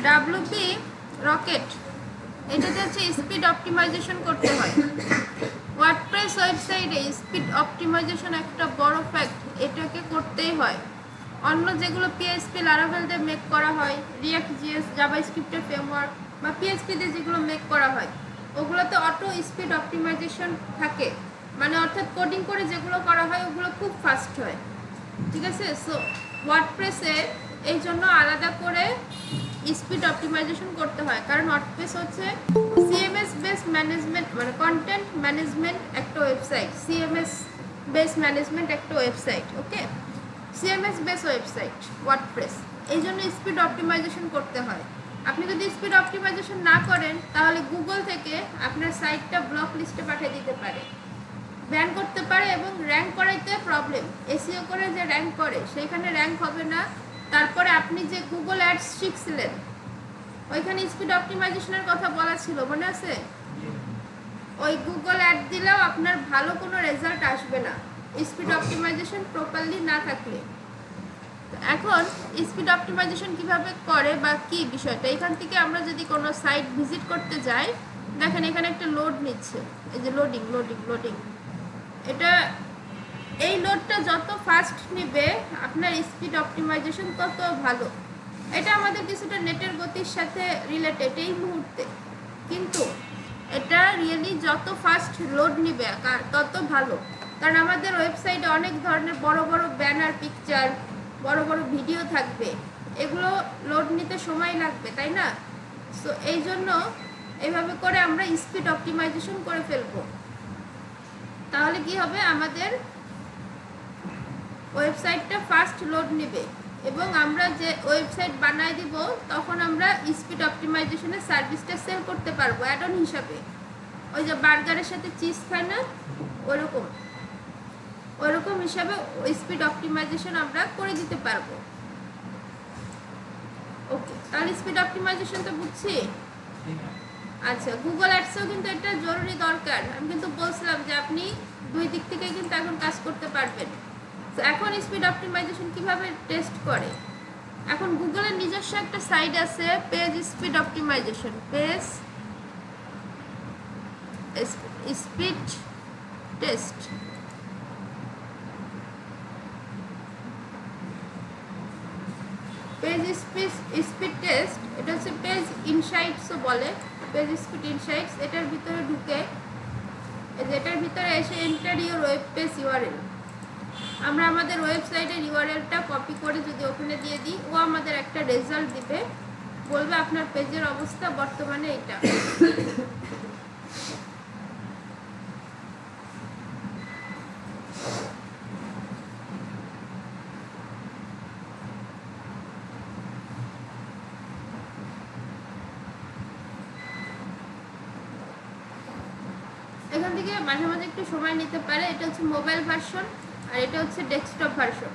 WP rocket, এটাতে হচ্ছে speed optimisation করতে হয়। ওয়ার্ডপ্রেস ওয়েবসাইটে স্পিড অপটিমাইজেশন একটা বড় ফ্যাক্ট, এটাকে করতেই হয়। অন্য যেগুলো পিএইচপি লারাভেল দিয়ে মেক করা হয়, রিয়াক্ট জিএস, জাভাস্ক্রিপ্টের ফ্রেমওয়ার্ক বা পিএইচপি দিয়ে যেগুলো মেক করা হয়, ওগুলোতে অটো স্পিড অপটিমাইজেশন থাকে, মানে অর্থাৎ কোডিং করে যেগুলো করা হয় ওগুলো খুব ফাস্ট হয়, ঠিক আছে। সো ওয়ার্ডপ্রেসে এই জন্য আলাদা করে স্পিড অপটিমাইজেশন করতে হয়, কারণ ওয়ার্ডপ্রেস হচ্ছে সিএমএস বেস ম্যানেজমেন্ট, মানে কন্টেন্ট ম্যানেজমেন্ট একটা ওয়েবসাইট, সিএমএস বেস ম্যানেজমেন্ট একটা ওয়েবসাইট, ওকে, সিএমএস বেস ওয়েবসাইট ওয়ার্ডপ্রেস, এই জন্য স্পিড অপটিমাইজেশন করতে হয়। আপনি যদি স্পিড অপটিমাইজেশন না করেন তাহলে গুগল থেকে আপনার সাইটটা ব্লক লিস্টে পাঠিয়ে দিতে পারে, ব্যান করতে পারে, এবং র্যাঙ্ক করাইতে প্রবলেম। এসইও করে যে র্যাঙ্ক করে সেইখানে র্যাঙ্ক হবে না। তারপরে আপনি যে গুগল অ্যাডস শিখছিলেন ওইখানে স্পিড অপটিমাইজেশনের কথা বলা ছিল, মনে আছে? ওই গুগল অ্যাড দিলেও আপনার ভালো কোনো রেজাল্ট আসবে না স্পিড অপটিমাইজেশন প্রপারলি না থাকলে। এখন স্পিড অপটিমাইজেশন কিভাবে করে বা কি বিষয়টা, এখান থেকে আমরা যদি কোনো সাইট ভিজিট করতে যাই, দেখেন এখানে একটা লোড নিচ্ছে, এই যে লোডিং লোডিং লোডিং, এটা এই লোডটা যত ফাস্ট নেবে আপনার স্পিড অপটিমাইজেশন তত ভালো। এটা আমাদের কিছুটা নেটের গতির সাথে রিলেটেড এই মুহূর্তে, কিন্তু এটা রিয়েলি যত ফাস্ট লোড নেবে তত ভালো, কারণ আমাদের ওয়েবসাইটে অনেক ধরনের বড় বড় ব্যানার, পিকচার, বড় বড় ভিডিও থাকবে, এগুলো লোড নিতে সময় লাগবে, তাই না? সো এই জন্য এইভাবে করে আমরা স্পিড অপটিমাইজেশন করে ফেলবো। তাহলে কি হবে, আমাদের ওয়েবসাইটটা ফাস্ট লোড নেবে, এবং আমরা যে ওয়েবসাইট বানায় দিব তখন আমরা স্পিড অপটিমাইজেশনের সার্ভিসটা সেল করতে পারবো অ্যাড অন হিসাবে। ওই যে বার্গারের সাথে চিজ খায় না, ওরকম হিসাবে স্পিড অপটিমাইজেশন আমরা করে দিতে পারবো। ওকে, তাহলে স্পিড অপটিমাইজেশন তো বুঝছি। আচ্ছা, গুগল অ্যাডসেও কিন্তু এটা জরুরি দরকার। আমি কিন্তু বলছিলাম যে আপনি দুই দিক থেকে কিন্তু এখন কাজ করতে পারবেন। তো এখন স্পিড অপটিমাইজেশন কিভাবে টেস্ট করে, এখন গুগলের নিজস্ব একটা সাইট আছে, page speed optimisation, page speed test. Page speed test, এটা হচ্ছে পেজ ইনসাইটসও বলে, পেজ স্পিড ইনসাইটস। এটার ভিতরে ঢুকে, এটার ভিতরে এসে enter your web page URL, আমরা আমাদের ওয়েবসাইটের ইউআরএলটা কপি করে যদি ওখানে দিয়ে দিই, ও আমাদের একটা রেজাল্ট দিবে, বলবে আপনার পেজের অবস্থা বর্তমানে এটা। এখান থেকে মাঝে মাঝে একটু সময় নিতে পারে, এটা হচ্ছে মোবাইল ভার্সন আর এটা হচ্ছে ডেস্কটপ ভার্সন।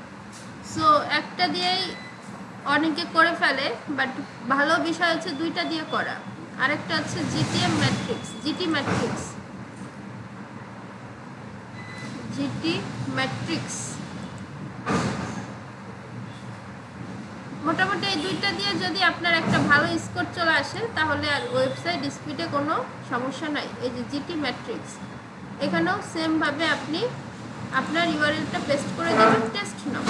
সো একটা দিয়েই অনেকে করে ফেলে, বাট ভালো বিষয় হচ্ছে দুইটা দিয়ে করা। আরেকটা হচ্ছে জিটিএম ম্যাট্রিক্স, জিটি ম্যাট্রিক্স। মোটামুটি এই দুইটা দিয়ে যদি আপনার একটা ভালো স্কোর চলে আসে তাহলে আর ওয়েবসাইট স্পিডে কোনো সমস্যা নাই। এই যে জিটি ম্যাট্রিক্স, এখানেও সেমভাবে আপনি আপনার ইউআরএলটা পেস্ট করে দেবেন, টেস্ট নাও।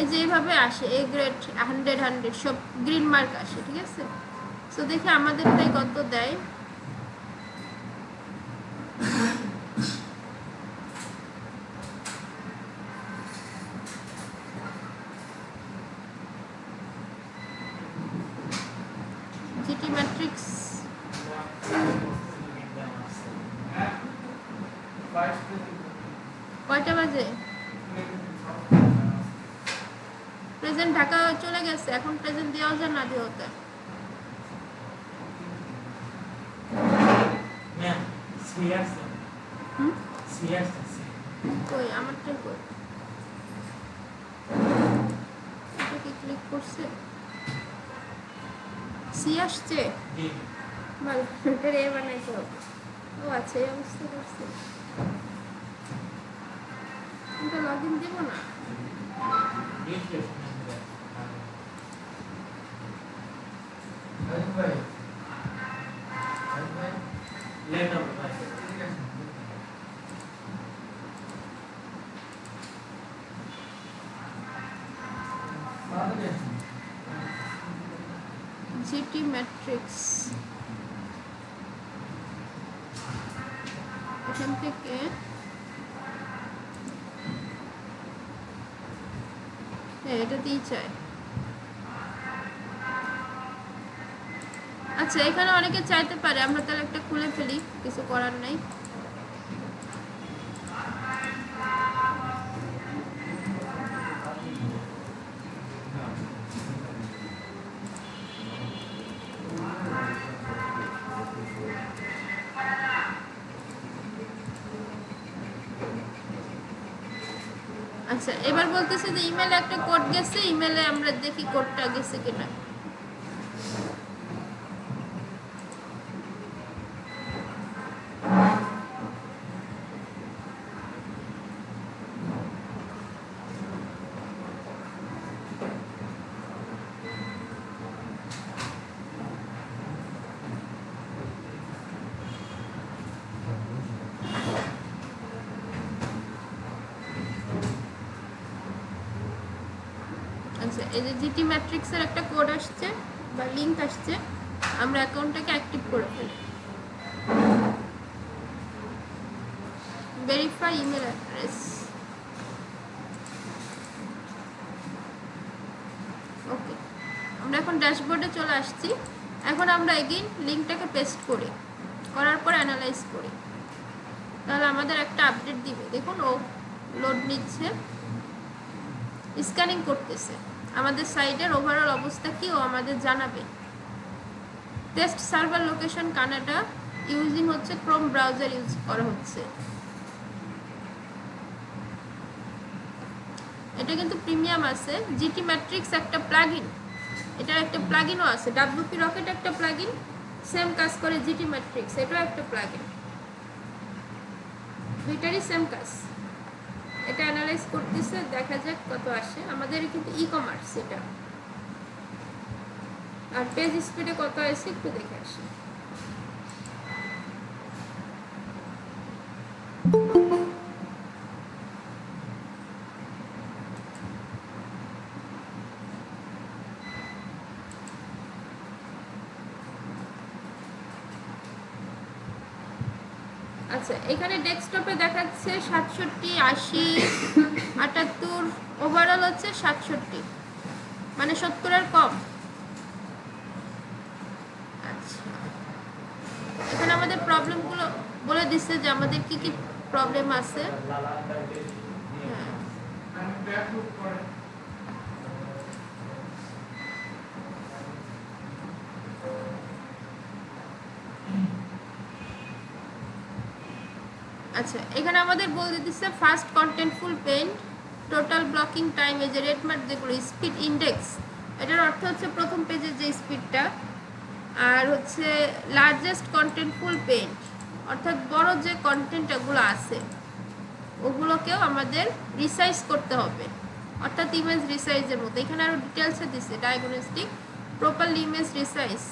এই যে এইভাবে আসে, এ গ্রেড 100 সব গ্রিন মার্ক আসে, ঠিক আছে। সো দেখি আমাদেরটাই কত দেয়। জিটি ম্যাট্রিক্স কয়টা বাজে? প্রেজেন্ট ঢাকা চলে গেছে, এখন প্রেজেন্ট দেওয়া যায় না দেওয়া হতে। কই আমারটাই কই, এটা কি ক্লিক করছে? সি আসছে, ভালো, এটা এ বানাইতে হবে। ও আচ্ছা, এই অবস্থা করছে। এটা লগ ইন দিব না। জিটি ম্যাট্রিক্স এখান থেকে এটাতেই চাই। আচ্ছা, এখানে অনেকে চাইতে পারে, আমরা তাহলে একটা খুলে ফেলি, কিছু করার নাই। আচ্ছা, এবার বলতেছে যে ইমেলে একটা কোড গেছে, ইমেলে আমরা দেখি কোডটা গেছে কিনা। আচ্ছা, এই যে জিটি ম্যাট্রিক্সের একটা কোড আসছে বা লিংক আসছে, আমরা অ্যাকাউন্টটাকে অ্যাক্টিভ করে ফেলি। Verify email address. ওকে, আমরা এখন ড্যাশবোর্ডে চলে আসছি। এখন আমরা এগেইন লিংকটাকে পেস্ট করি, করার পর অ্যানালাইজ করি, তাহলে আমাদের একটা আপডেট দিবে। দেখুন, ও লোড নিচ্ছে, স্ক্যানিং করতেছে। আমাদের সাইটের ওভারঅল অবস্থা কি ও আমাদের জানাবে। Test server location Canada, using হচ্ছে ক্রোম ব্রাউজার ইউজ করা হচ্ছে। এটা কিন্তু প্রিমিয়াম আছে। জিটি ম্যাট্রিক্স একটা প্লাগইন, এটার একটা প্লাগইনও আছে। ডাব্লিউপি রকেট একটা প্লাগইন, সেম কাজ করে জিটি ম্যাট্রিক্স, এটাও একটা প্লাগইন, দুইটারই সেম কাজ। এটা অ্যানালাইজ করতেছে, দেখা যাক কত আসে। আমাদের কিন্তু ই কমার্স এটা, আর পেজ স্পিডে কত আসে একটু দেখে আসি। আচ্ছা, এখানে ডেস্কটপে দেখাচ্ছে 67, 80, 78, ওভারঅল হচ্ছে 67, মানে 70-এর কম। আচ্ছা, এখানে আমাদের প্রবলেমগুলো বলে দিচ্ছে যে আমাদের কি কি প্রবলেম আছে। আচ্ছা, এখানে আমাদের বলে দিচ্ছে first contentful paint, total blocking time, এই যে রেড মার্ক যেগুলো, স্পিড ইন্ডেক্স, এটার অর্থ হচ্ছে প্রথম পেজের যে স্পিডটা, আর হচ্ছে লার্জেস্ট কন্টেন্টফুল পেইন্ট, অর্থাৎ বড় যে কন্টেন্টগুলো আছে ওগুলোকেও আমাদের রিসাইজ করতে হবে, অর্থাৎ ইমেজ রিসাইজের মতো। এখানে আরও ডিটেলসে দিচ্ছে, diagnostic, properly image resize,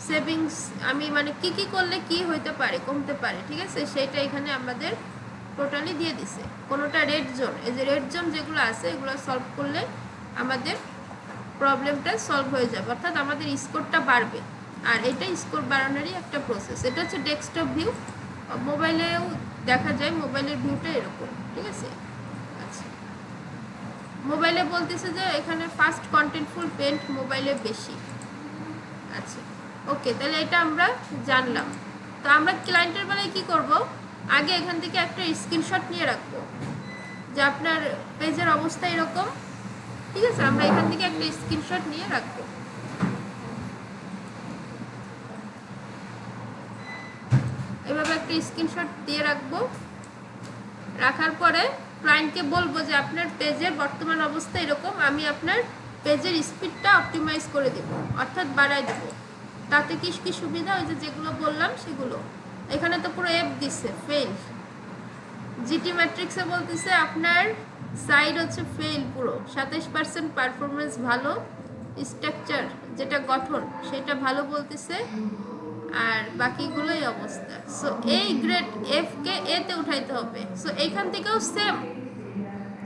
savings, আমি মানে কি কি করলে কি হইতে পারে, কমতে পারে, ঠিক আছে, সেটা এখানে আমাদের টোটালি দিয়ে দিছে। কোনোটা রেড জোন, এই যে রেড জোন যেগুলো আছে এগুলো সলভ করলে আমাদের প্রবলেমটা সলভ হয়ে যাবে, অর্থাৎ আমাদের স্কোরটা বাড়বে। আর এটা স্কোর বাড়ানোরই একটা প্রসেস। এটা হচ্ছে ডেস্কটপ ভিউ, মোবাইলেও দেখা যায়, মোবাইলের ভিউটা এরকম, ঠিক আছে। আচ্ছা, মোবাইলে বলতেছে যে এখানে ফাস্ট কন্টেন্টফুল পেইন্ট মোবাইলে বেশি। আচ্ছা, ওকে, তাহলে এটা আমরা জানলাম। তো আমরা ক্লায়েন্টের বেলায় কী করব, আগে এখান থেকে একটা স্ক্রিনশট নিয়ে রাখবো যে আপনার পেজের অবস্থা এরকম, ঠিক আছে, আমরা এখান থেকে একটা স্ক্রিনশট নিয়ে রাখবো। এভাবে একটা স্ক্রিনশট দিয়ে রাখবো। রাখার পরে ক্লায়েন্টকে বলবো যে আপনার পেজের বর্তমান অবস্থা এরকম, আমি আপনার পেজের স্পিডটা অপটিমাইজ করে দেব, অর্থাৎ বাড়ায় দেব। তাতে কি কি সুবিধা, ওই যে যেগুলো বললাম সেগুলো। এখানে তো পুরো এফ দিচ্ছে, ফেল। জিটি ম্যাট্রিক্সে বলতেছে আপনার সাইড হচ্ছে ফেল পুরো, 27% পারফরমেন্স ভালো, স্ট্রাকচার যেটা গঠন সেটা ভালো বলতেছে, আর বাকিগুলোই অবস্থা। সো এই গ্রেড এফ কে এতে উঠাইতে হবে। সো এইখান থেকেও সেম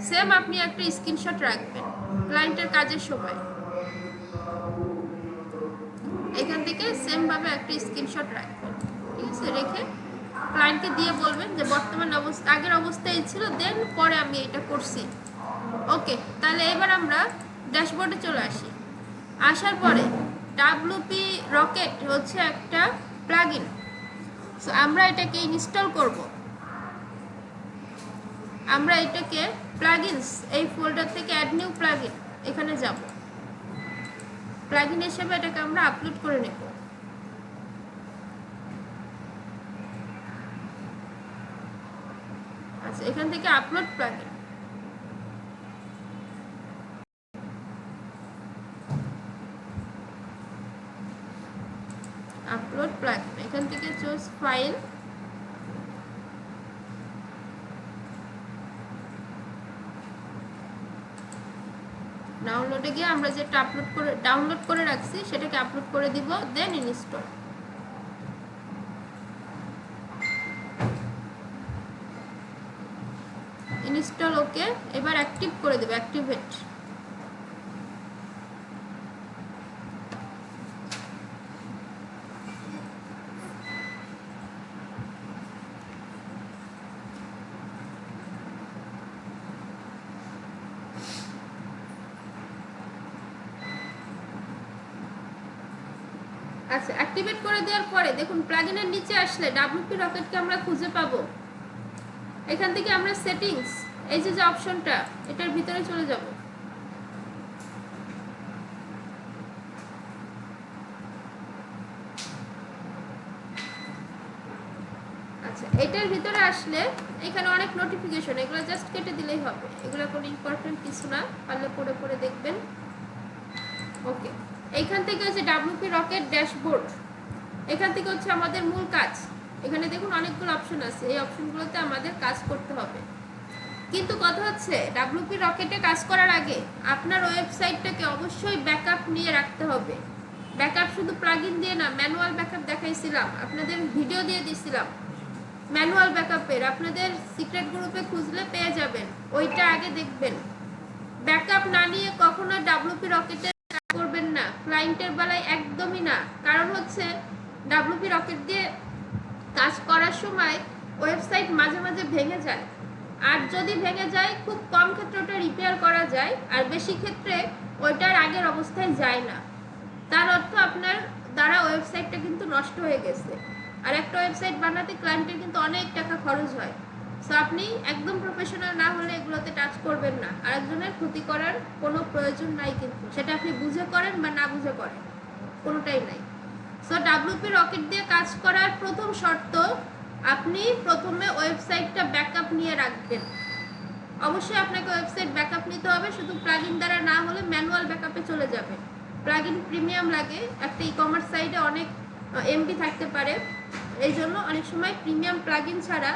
সেম আপনি একটা স্ক্রিনশট রাখবেন ক্লায়েন্টের কাজের সময়। এখান থেকে সেম ভাবে একটা স্ক্রিনশট রাখবেন, ঠিক আছে? রেখে ক্লায়েন্টকে দিয়ে বলবেন যে বর্তমান অবস্থা আগের অবস্থায় ছিল, দেন পরে আমি এটা করছি। ওকে, তাহলে এবার আমরা ড্যাশবোর্ডে চলে আসি। আসার পরে ডাব্লিউপি রকেট হচ্ছে একটা প্লাগইন। সো আমরা এটাকে ইনস্টল করব। আমরা এটাকে প্লাগইনস এই ফোল্ডার থেকে অ্যাড নিউ প্লাগইন এখানে যাব। প্লাগইন হিসেবে এটাকে আমরা আপলোড করে নেব। আচ্ছা, এখান থেকে আপলোড প্লাগইন, আপলোড প্লাগইন, এখান থেকে চুজ ফাইল, ডাউনলোডে গিয়ে আমরা যেটা ডাউনলোড করে রাখছি সেটাকে আপলোড করে দিব, দেন ইনস্টল। ইনস্টল ওকে, এবার অ্যাক্টিভ করে দেব, অ্যাক্টিভেট। আচ্ছা, অ্যাক্টিভেট করে দেওয়ার পরে দেখুন প্লাগইনের নিচে আসলে ডাব্লিউপি রকেটকে আমরা খুঁজে পাবো। এখান থেকে আমরা সেটিংস, এই যে অপশনটা, এটার ভিতরে চলে যাব। আচ্ছা, এটার ভিতরে আসলে এখানে অনেক নোটিফিকেশন, এগুলো জাস্ট কেটে দিলেই হবে, এগুলো কোনো ইম্পর্টেন্ট কিছু না, পারলে পড়ে পড়ে দেখবেন। ওকে, এইখান থেকে হচ্ছে ডাব্লিউপি রকেট ড্যাশবোর্ড, এখান থেকে হচ্ছে আমাদের মূল কাজ। এখানে দেখুন অনেকগুলো অপশন আছে, এই অপশনগুলোতে আমাদের কাজ করতে হবে। কিন্তু কথা হচ্ছে ডাব্লিউপি রকেটে কাজ করার আগে আপনার ওয়েবসাইটটাকে অবশ্যই ব্যাকআপ নিয়ে রাখতে হবে। ব্যাকআপ শুধু প্লাগইন দিয়ে না, ম্যানুয়াল ব্যাকআপ দেখাইছিলাম, আপনাদের ভিডিও দিয়ে দিছিলাম ম্যানুয়াল ব্যাকআপের, আপনাদের সিক্রেট গ্রুপে খুঁজলে পেয়ে যাবেন, ওইটা আগে দেখবেন। ব্যাকআপ না নিয়ে কখনো ডাব্লিউপি রকেটে কাজ করবেন না, ক্লায়েন্টের বেলায় একদমই না। কারণ হচ্ছে ডাব্লিউপি রকেট দিয়ে কাজ করার সময় ওয়েবসাইট মাঝে মাঝে ভেঙে যায়, আর যদি ভেঙে যায় খুব কম ক্ষেত্রে ওটা রিপেয়ার করা যায়, আর বেশি ক্ষেত্রে ওইটার আগের অবস্থায় যায় না। তার অর্থ আপনার দ্বারা ওয়েবসাইটটা কিন্তু নষ্ট হয়ে গেছে, আর একটা ওয়েবসাইট বানাতে ক্লায়েন্টের কিন্তু অনেক টাকা খরচ হয়। সো আপনি একদম প্রফেশনাল না হলে এগুলোতে টাচ করবেন না, আরেকজনের ক্ষতি করার কোনো প্রয়োজন নাই, কিন্তু সেটা আপনি বুঝে করেন বা না বুঝে করেন, কোনোটাই নাই। সো ডাব্লিউপি রকেট দিয়ে কাজ করার প্রথম শর্ত, আপনি প্রথমে ওয়েবসাইটটা ব্যাকআপ নিয়ে রাখবেন। অবশ্যই আপনাকে ওয়েবসাইট ব্যাকআপ নিতে হবে, শুধু প্লাগইন দ্বারা না হলে ম্যানুয়াল ব্যাকআপে চলে যাবে। প্লাগইন প্রিমিয়াম লাগে, একটা ই কমার্স সাইটে অনেক এমবি থাকতে পারে, এই জন্য অনেক সময় প্রিমিয়াম প্লাগইন ছাড়া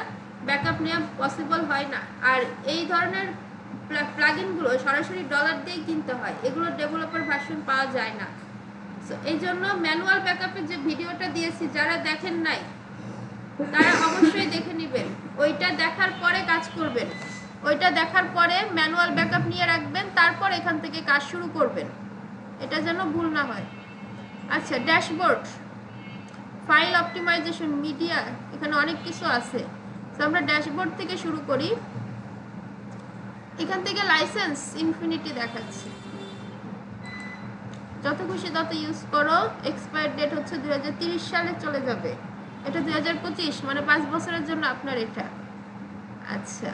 ব্যাকআপ নেওয়া পসিবল হয় না। আর এই ধরনের প্লাগইনগুলো সরাসরি ডলার দিয়ে কিনতে হয়, এগুলো ডেভেলপার ভার্সন পাওয়া যায় না। সো এই জন্য ম্যানুয়াল ব্যাকআপের যে ভিডিওটা দিয়েছি, যারা দেখেন নাই তারা অবশ্যই দেখে নেবেন, ওইটা দেখার পরে কাজ করবেন, ওইটা দেখার পরে ম্যানুয়াল ব্যাকআপ নিয়ে রাখবেন, তারপর এখান থেকে কাজ শুরু করবেন, এটা যেন ভুল না হয়। আচ্ছা, ড্যাশবোর্ড, ফাইল অপটিমাইজেশন, মিডিয়া, এখানে অনেক কিছু আছে। তো আমরা ড্যাশবোর্ড থেকে শুরু করি। এখান থেকে লাইসেন্স ইনফিনিটি দেখাচ্ছে, যত খুশি তত ইউজ করো, এক্সপায়ার ডেট হচ্ছে 2030 সালে চলে যাবে, এটা 2025, মানে 5 বছরের জন্য আপনার এটা। আচ্ছা,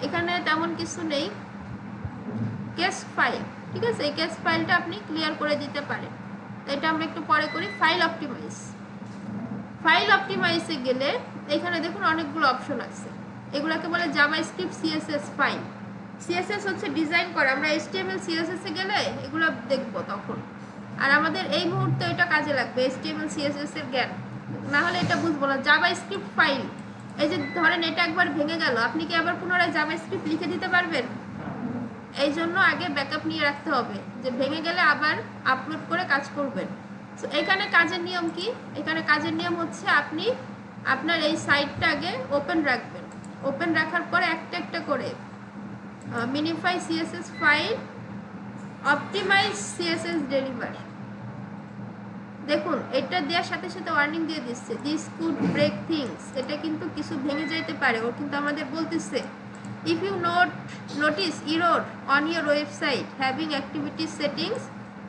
এখানে তেমন কিছু নেই। কেস ফাইল, ঠিক আছে, এই কেস ফাইলটা আপনি ক্লিয়ার করে দিতে পারেন, এটা আমরা একটু পরে করি। ফাইল অপটিমাইজ, ফাইল অপটিমাইজে গেলে এখানে দেখুন অনেকগুলো অপশন আছে, এগুলোকে বলে জাভাস্ক্রিপ্ট সিএসএস ফাইল। সিএসএস হচ্ছে ডিজাইন করা, আমরা এইচটিএমএল সিএসএস এ গেলে এগুলো দেখবো তখন। আর আমাদের এই মুহূর্তে এটা কাজে লাগবে HTML CSS এর জ্ঞান, না হলে এটা বুঝবো না। জাভাস্ক্রিপ্ট ফাইল, এই যে ধরেন এটা একবার ভেঙে গেল, আপনি কি আবার পুনরায় জাভাস্ক্রিপ্ট লিখে দিতে পারবেন? এই জন্য আগে ব্যাকআপ নিয়ে রাখতে হবে, যে ভেঙে গেলে আবার আপলোড করে কাজ করবেন। তো এখানে কাজের নিয়ম কি? এখানে কাজের নিয়ম হচ্ছে আপনি আপনার এই সাইটটা আগে ওপেন রাখবেন। ওপেন রাখার পরে একটা একটা করে minify CSS file, optimise CSS deliver. দেখুন এটা দেওয়ার সাথে সাথে ওয়ার্নিং দিয়ে দিচ্ছে, দিস কুড ব্রেক থিংস, এটা কিন্তু কিছু ভেঙে যেতে পারে। ও কিন্তু আমাদের বলতেছে if you notice error on your website having activity settings,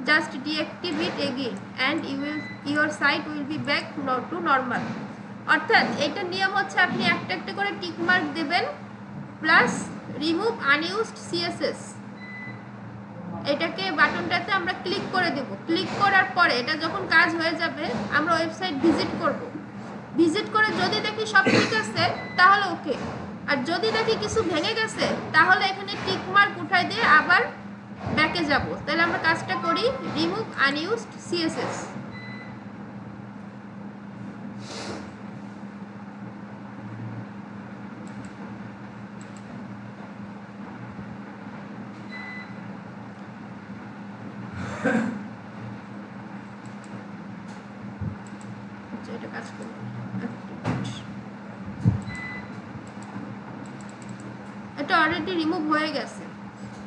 just deactivate it again and your site will be back to normal. অর্থাৎ এটা নিয়ম হচ্ছে আপনি একটা একটা করে টিক মার্ক দেবেন, প্লাস রিমুভ আনইউজড CSS, এটাকে বাটনটাতে আমরা ক্লিক করে দেব। ক্লিক করার পরে এটা যখন কাজ হয়ে যাবে আমরা ওয়েবসাইট ভিজিট করব। ভিজিট করে যদি দেখি সব ঠিক আছে তাহলে ওকে, আর যদি দেখি কিছু ভেঙে গেছে তাহলে এখানে টিক মার্ক উঠাই দিয়ে আবার ব্যাকে যাব। তাহলে আমরা কাজটা করি, রিমুভ আনইউজড CSS। এটা কাজ করবে, এটা অলরেডি রিমুভ হয়ে গেছে।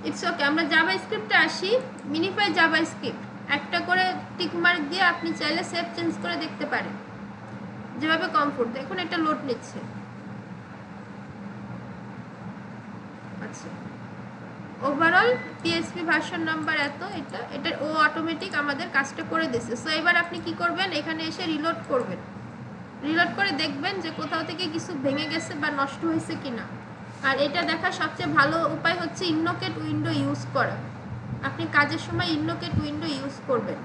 It's okay. আমরা জাভাস্ক্রিপ্টে আসি, মিনিফাই জাভাস্ক্রিপ্ট একটা করে টিক মার্ক দিয়ে আপনি চাইলে সেভ চেঞ্জ করে দেখতে পারেন যেভাবে কমফোর্ট। দেখুন এটা লোড নিচ্ছে। আচ্ছা, ওভারঅল PHP ভার্সন নাম্বার এটা ও অটোমেটিক আমাদের কাজটা করে দিয়েছে। সো এবার আপনি কি করবেন, এখানে এসে রিলোড করবেন। রিলোড করে দেখবেন যে কোথাও থেকে কিছু ভেঙে গেছে বা নষ্ট হয়েছে কিনা। আর এটা দেখার সবচেয়ে ভালো উপায় হচ্ছে ইনোকেট উইন্ডো ইউজ করা। আপনি কাজের সময় ইনোকেট উইন্ডো ইউজ করবেন,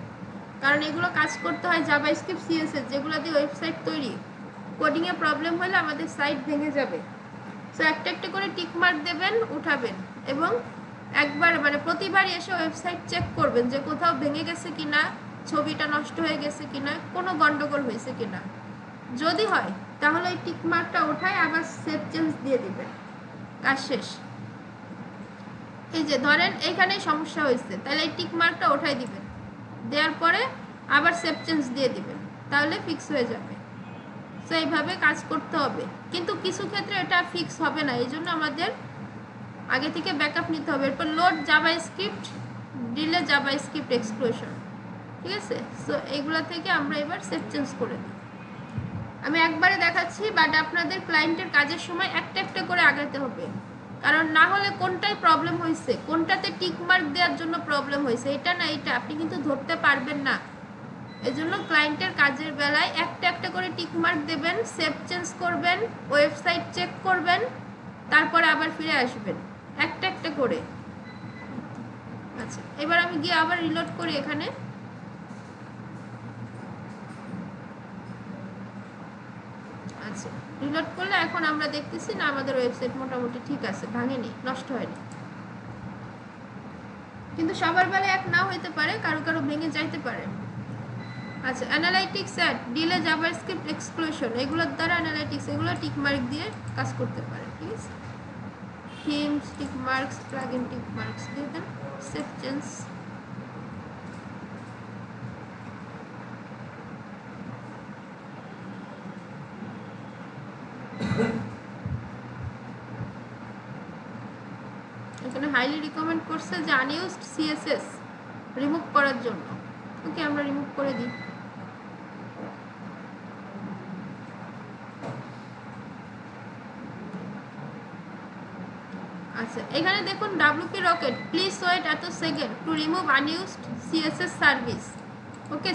কারণ এগুলো কাজ করতে হয় জাভাস্ক্রিপ্ট CSS, যেগুলো দিয়ে ওয়েবসাইট তৈরি। কোডিংয়ে প্রবলেম হলে আমাদের সাইট ভেঙে যাবে। সো একটা একটা করে টিক মার্ক দেবেন, উঠাবেন, এবং একবার মানে প্রতিবার এসে ওয়েবসাইট চেক করবেন যে কোথাও ভেঙে গেছে কিনা, ছবিটা নষ্ট হয়ে গেছে কিনা, কোনো গন্ডগোল হয়েছে কিনা। যদি হয় তাহলে এই টিক মার্কটা ওঠায় আবার সেভ চেঞ্জ দিয়ে দিবেন, কাজ শেষ। এই যে ধরেন এইখানেই সমস্যা হয়েছে, তাহলে এই টিক মার্কটা ওঠাই দিবেন, দেওয়ার পরে আবার সেভ চেঞ্জ দিয়ে দিবেন, তাহলে ফিক্স হয়ে যাবে। সো এইভাবে কাজ করতে হবে। কিন্তু কিছু ক্ষেত্রে এটা ফিক্স হবে না, এই জন্য আমাদের আগে থেকে ব্যাকআপ নিতে হবে। এরপর load JavaScript, delay JavaScript exclusion, ঠিক আছে। সো এইগুলো থেকে আমরা এবার সেভ চেঞ্জ করে দিই। আমি একবারে দেখাচ্ছি, বাট আপনাদের ক্লায়েন্টের কাজের সময় একটা একটা করে আগাতে হবে, কারণ না হলে কোনটায় প্রবলেম হয়েছে, কোনটাতে টিক মার্ক দেওয়ার জন্য প্রবলেম হয়েছে, এটা না এটা আপনি কিন্তু ধরতে পারবেন না। এজন্য ক্লায়েন্টের কাজের বেলায় একটা একটা করে টিক মার্ক দেবেন, সেভ চেঞ্জ করবেন, ওয়েবসাইট চেক করবেন, তারপরে আবার ফিরে আসবেন একটা একটা করে। আচ্ছা, এবার আমি গিয়ে আবার রিলোড করি এখানে। আচ্ছা, রিলোড করলে এখন আমরা দেখতেছি না আমাদের ওয়েবসাইট মোটামুটি ঠিক আছে, ভাঙেনি, নষ্ট হয়নি। কিন্তু সবার বেলায় এক না হইতে পারে, কারো কারো ভেঙে যাইতে পারে। আচ্ছা, analytics add, delay JavaScript exclusion, এগুলোর দ্বারা অ্যানালাইটিক্স এগুলো টিক মার্ক দিয়ে কাজ করতে পারে, ঠিক আছে। Themes tick marks, plugin tick marks দিয়ে দেন, সেভ চেঞ্জ। এখানে হাইলি রিকমেন্ড করছে যে আনইউজড CSS রিমুভ করার জন্য। ওকে, আমরা রিমুভ করে দিই। আচ্ছা, এখানে দেখুন WP রকেট, প্লিজ ওয়েট এত second to remove unused CSS service. Okay,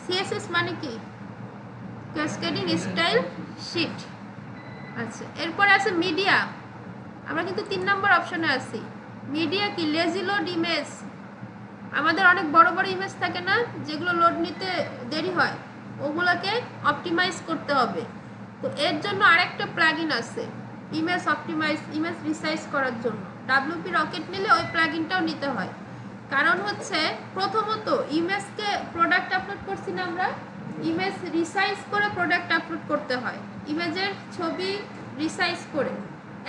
CSS মানে কি? Cascading style sheet. আচ্ছা, এরপরে আছে মিডিয়া। আমরা কিন্তু 3 নম্বর অপশনে আছি। মিডিয়া কি? Lazy load image. আমাদের অনেক বড় বড় ইমেজ থাকে না, যেগুলো লোড নিতে দেরি হয়, ওগুলোকে অপটিমাইজ করতে হবে। তো এর জন্য আরেকটা প্লাগইন আছে, ইমেজ অপটিমাইজ, ইমেজ রিসাইজ করার জন্য। WP রকেট নিলে ওই প্লাগইনটাও নিতে হয়। কারণ হচ্ছে প্রথমত ইমেজকে প্রোডাক্ট আপলোড করছি না আমরা, ইমেজ রিসাইজ করে প্রোডাক্ট আপলোড করতে হয়। ইমেজের ছবি রিসাইজ করে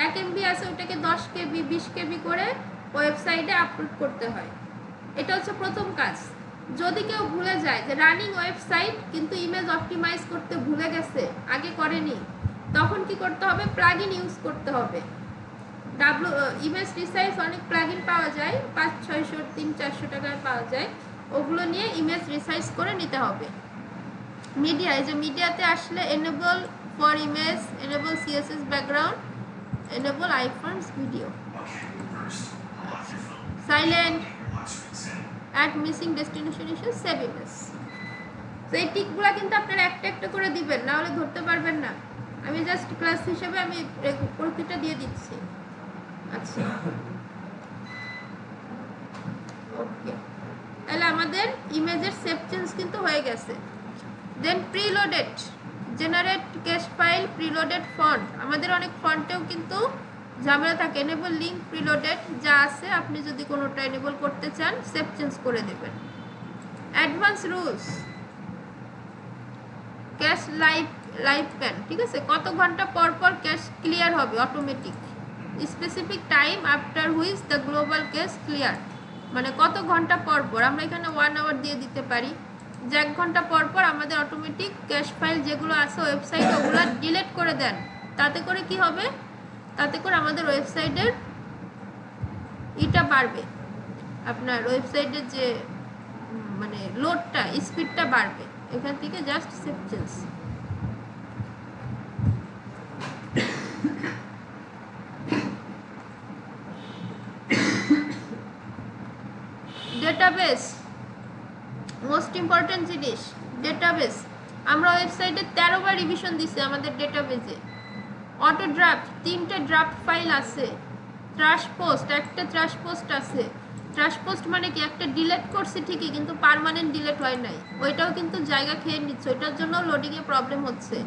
1 MB আছে ওটাকে 10 KB 20 KB করে ওয়েবসাইটে আপলোড করতে হয়। এটা হচ্ছে প্রথম কাজ। যদি কেউ ভুলে যায় যে রানিং ওয়েবসাইট কিন্তু ইমেজ অপটিমাইজ করতে ভুলে গেছে, আগে করেনি, তখন কি করতে হবে? প্লাগইন ইউজ করতে হবে। ইমেজ রিসাইজ অনেক প্লাগইন পাওয়া যায়, 500-600 300-400 টাকায় পাওয়া যায়, ওগুলো নিয়ে ইমেজ রিসাইজ করে নিতে হবে। মিডিয়া, এই যে মিডিয়াতে আসলে enable for image, enable CSS background, enable iPhones video, silent, add missing destination issue, save image. তো এই টিকগুলো কিন্তু আপনারা একটা একটা করে দিবেন, না হলে ধরতে পারবেন না। আমি জাস্ট ক্লাস হিসেবে আমি প্রতিটা দিয়ে দিচ্ছি। আচ্ছা ওকে, তাহলে আমাদের ইমেজের সেভ চেঞ্জ কিন্তু হয়ে গেছে। Then preloaded, generate cache file, preloaded font. আমাদের অনেক ফন্টেও কিন্তু ঝামেলা থাকে। এনেবল লিঙ্ক প্রিলোডেড যা আছে, আপনি যদি কোনোটা এনেবল করতে চান সেভ চেঞ্জ করে দেবেন। Advance rules, cash live pan, ঠিক আছে, কত ঘন্টা পর পর ক্যাশ ক্লিয়ার হবে automatic. Specific time after which the global cash clear, মানে কত ঘন্টা পর পর। আমরা এখানে 1 আওয়ার দিয়ে দিতে পারি, যে 1 ঘন্টা পর পর আমাদের অটোমেটিক ক্যাশ ফাইল যেগুলো আছে ওয়েবসাইটে ওগুলো ডিলিট করে দেন। তাতে করে কি হবে? তাতে করে আমাদের ওয়েবসাইটের এটা বাড়বে, আপনার ওয়েবসাইটের যে মানে লোডটা, স্পিডটা বাড়বে। এখান থেকে just save change. Database, most important জিনিস ডেটাবেস। আমরা ওয়েবসাইটে 13 বার রিভিশন দিছি আমাদের ডেটাবেসে। অটো ড্রাফট, 3টে ড্রাফট ফাইল আছে। ট্রাশ পোস্ট, একটা ট্রাশ পোস্ট আছে। ট্রাশ পোস্ট মানে কি? একটা ডিলিট করছি ঠিকই, কিন্তু পার্মানেন্ট ডিলিট হয় নাই, ওইটাও কিন্তু জায়গা খেয়ে নিচ্ছে, ওইটার জন্য লোডিংয়ে প্রবলেম হচ্ছে।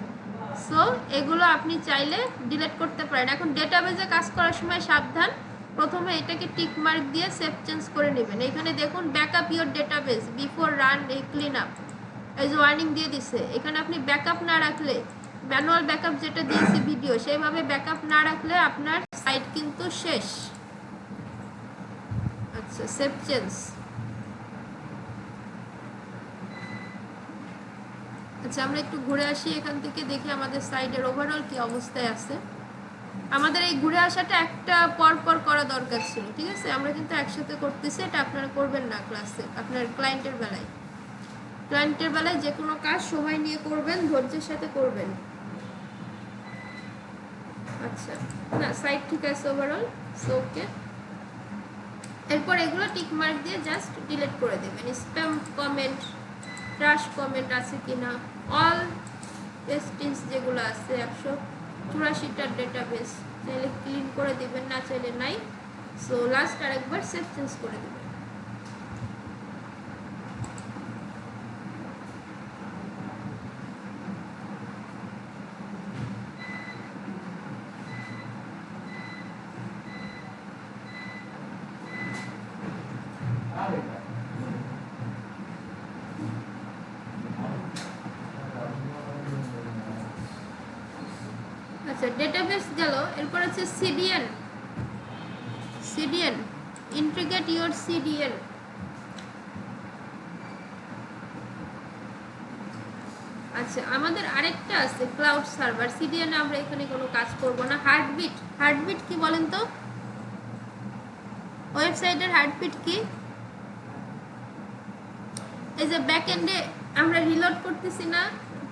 সো এগুলো আপনি চাইলে ডিলিট করতে পারেন। এখন ডেটাবেসে কাজ করার সময় সাবধান, প্রথমে এটাকে টিক মার্ক দিয়ে সেভ চেঞ্জ করে নেবেন। এখানে দেখুন backup your database before run a clean up, এই যে ওয়ার্নিং দিয়ে দিছে। এখানে আপনি ব্যাকআপ না রাখলে, ম্যানুয়াল ব্যাকআপ যেটা দিয়েছি ভিডিও, সেইভাবে ব্যাকআপ না রাখলে আপনার সাইট কিন্তু শেষ। আচ্ছা, সেভ চেঞ্জ। আচ্ছা, আমরা একটু ঘুরে আসি এখান থেকে, দেখি আমাদের সাইটের ওভারঅল কি অবস্থায় আছে। আমাদের এই ঘুরে আসাটা একটা পর পর করা দরকার ছিল, ঠিক আছে? আমরা কিন্তু একসাথে করতেছি, এটা আপনারা করবেন না ক্লাসে। আপনার ক্লায়েন্টের বেলায় যে কোনো কাজ সময় নিয়ে করবেন, ধৈর্যের সাথে করবেন। আচ্ছা, না সাইট ঠিক আছে ওভারঅল, সো ওকে। এরপর এগুলো টিক মার্ক দিয়ে জাস্ট ডিলিট করে দেবেন। স্প্যাম কমেন্ট, ট্রাশ কমেন্ট আছে কিনা, অল পেস্টিংস যেগুলো আছে 184টার ডেটাবেস, চাইলে ক্লিন করে দিবেন, না চাইলে নাই। সো লাস্ট আরেকবার সেভ চেঞ্জ করে দেবেন। আচ্ছা, ডেটাবেস গেল। এরপর আছে সিডিএন, ইন্টিগ্রেট ইওর সিডিএন। আচ্ছা, আমাদের আরেকটা আছে ক্লাউড সার্ভার। সিডিএন আমরা এখানে কোনো কাজ করব না। হার্টবিট কি বলেন তো? ওয়েবসাইটের হার্টবিট কি? এই যে ব্যাকএন্ডে আমরা রিলোড করতেছি না,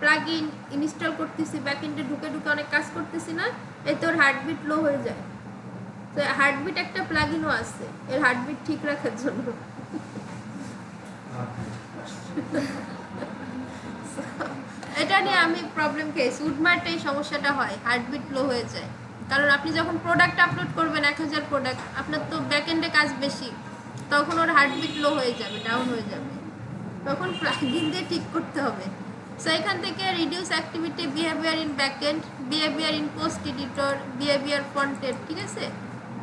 প্লাগইন ইনস্টল করতেছি, ব্যাকএন্ডে ঢুকে অনেক কাজ করতেছি না, এতে ওর হার্টবিট লো হয়ে যায়। তো হার্টবিট একটা প্লাগইনও আছে এর হার্টবিট ঠিক রাখার জন্য। এটা নিয়ে আমি প্রবলেম খেয়েছি। উডমার্টে এই সমস্যাটা হয়, হার্টবিট লো হয়ে যায়। কারণ আপনি যখন প্রোডাক্ট আপলোড করবেন 1000 প্রোডাক্ট, আপনার তো ব্যাকএন্ডে কাজ বেশি, তখন ওর হার্টবিট লো হয়ে যাবে, ডাউন হয়ে যাবে, তখন প্লাগইন দিয়ে ঠিক করতে হবে। সো এখান থেকে reduce activity, behaviour in backend, behaviour in post editor, behaviour front end, ঠিক আছে?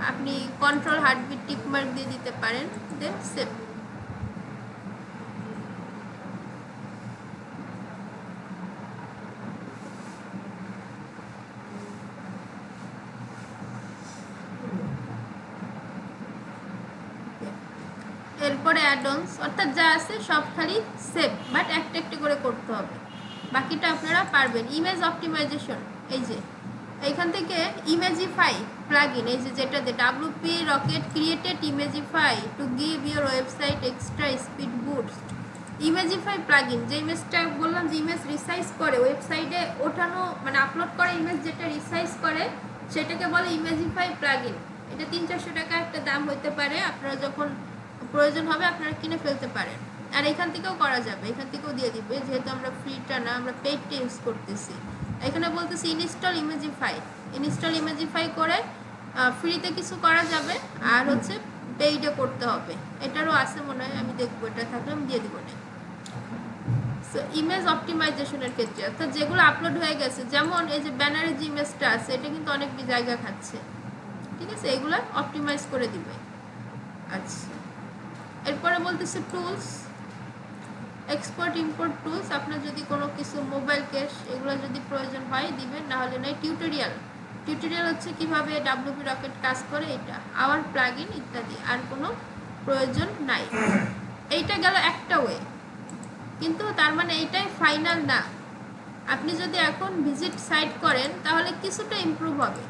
আপনি কন্ট্রোল হার্টবিট টিক মার্ক দিয়ে দিতে পারেন, দেন সেভ। এরপরে অ্যাডন্স, অর্থাৎ যা আছে সব খালি সেভ, বাট একটা একটা করে করতে হবে, বাকিটা আপনারা পারবেন। ইমেজ অপটিমাইজেশন, এই যে এইখান থেকে ইমেজিফাই প্লাগইন, এই যে যেটাতে WP rocket created imagify to give your website extra speed boost. Imagify plugin, যে ইমেজটা বললাম যে ইমেজ রিসাইজ করে, ওয়েবসাইটে ওঠানো মানে আপলোড করা ইমেজ যেটা রিসাইজ করে সেটাকে বলে ইমেজিফাই প্লাগইন। এটা 300-400 টাকা একটা দাম হতে পারে, আপনারা যখন প্রয়োজন হবে আপনারা কিনে ফেলতে পারেন। আর এখান থেকেও করা যাবে, এখান থেকেও দিয়ে দিবে, যেহেতু আমরা ফ্রিটা না আমরা পেইডটা ইউজ করতেছি। এখানে বলতেছি ইনস্টল ইমেজিফাই করে ফ্রিতে কিছু করা যাবে, আর হচ্ছে পেইডে করতে হবে। এটারও আছে মনে হয়, আমি দেখবো, এটা থাকলে আমি দিয়ে দিব না। সো ইমেজ অপটিমাইজেশনের ক্ষেত্রে অর্থাৎ যেগুলো আপলোড হয়ে গেছে, যেমন এই যে ব্যানারের যে ইমেজটা আছে এটা কিন্তু অনেক জায়গা খাচ্ছে, ঠিক আছে, এগুলো অপটিমাইজ করে দিবে। আচ্ছা, এরপরে বলতেছে টুলস, এক্সপোর্ট ইম্পোর্ট টুলস, আপনার যদি কোনো কিছু মোবাইল ক্যাশ এগুলো যদি প্রয়োজন হয় দিবেন, না হলে নয়। টিউটোরিয়াল হচ্ছে কিভাবে WP রকেট কাজ করে, এটা আওয়ার প্লাগইন ইত্যাদি, আর কোনো প্রয়োজন নাই। এইটা গেল একটা ওয়ে, কিন্তু তার মানে এইটাই ফাইনাল না। আপনি যদি এখন ভিজিট সাইট করেন তাহলে কিছুটা ইমপ্রুভ হবে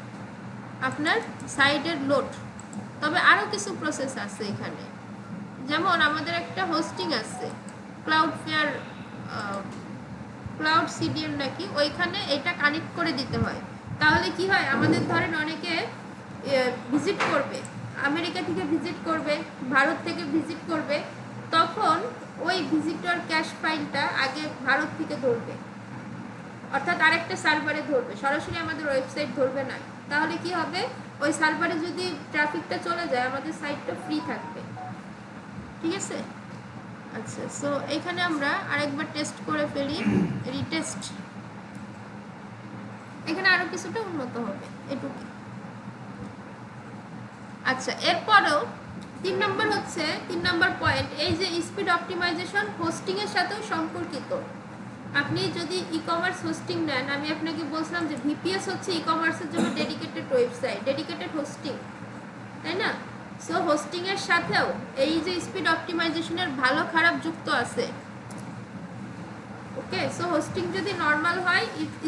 আপনার সাইটের লোড, তবে আরও কিছু প্রসেস আছে এখানে। যেমন আমাদের একটা হোস্টিং আছে ক্লাউড সিডিএল নাকি, ওইখানে এটা কানেক্ট করে দিতে হয়। তাহলে কি হয়, আমাদের ধরেন অনেকে ভিজিট করবে, আমেরিকা থেকে ভিজিট করবে, ভারত থেকে ভিজিট করবে, তখন ওই ভিজিটর ক্যাশ ফাইলটা আগে ভারত থেকে ধরবে, অর্থাৎ আরেকটা সার্ভারে ধরবে, সরাসরি আমাদের ওয়েবসাইট ধরবে না। তাহলে কি হবে, ওই সার্ভারে যদি ট্রাফিকটা চলে যায় আমাদের সাইটটা ফ্রি থাকবে, ঠিক আছে। আচ্ছা, সো এখানে আমরা আরেকবার টেস্ট করে ফেলি, রিটেস্ট, এখানে আরো কিছুটা উন্নত হবে এটুকু। আচ্ছা, এরপরেও 3 নম্বর পয়েন্ট, এই যে স্পিড অপটিমাইজেশন হোস্টিং এর সাথেও সম্পর্কিত। আপনি যদি ই কমার্স হোস্টিং নেন, আমি আপনাকে বলছিলাম যে VPS হচ্ছে ই কমার্সের জন্য ডেডিকেটেড ওয়েবসাইট, ডেডিকেটেড হোস্টিং, তাই না। সো হোস্টিং এর সাথেও এই যে স্পিড অপটিমাইজেশনের ভালো খারাপ যুক্ত আছে। ওকে, সো হোস্টিং যদি নর্মাল হয়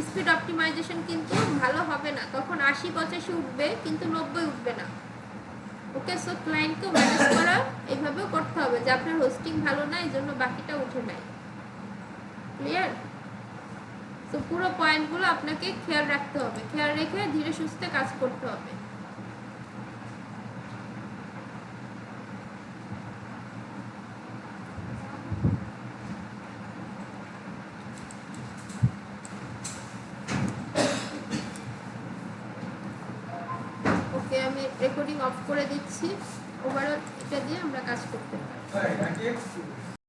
স্পিড অপটিমাইজেশন কিন্তু ভালো হবে না, তখন 80-85 উঠবে কিন্তু 90 উঠবে না। ওকে, সো ক্লায়েন্টকেও ম্যানেজ করা এইভাবেও করতে হবে যে আপনার হোস্টিং ভালো না, এই জন্য বাকিটা উঠে নাই। ক্লিয়ার? সো পুরো পয়েন্টগুলো আপনাকে খেয়াল রাখতে হবে, খেয়াল রেখে ধীরে সুস্থে কাজ করতে হবে। ওকে, আমি রেকর্ডিং অফ করে দিচ্ছি। ওভারঅল এটা দিয়ে আমরা কাজ করতে পারি।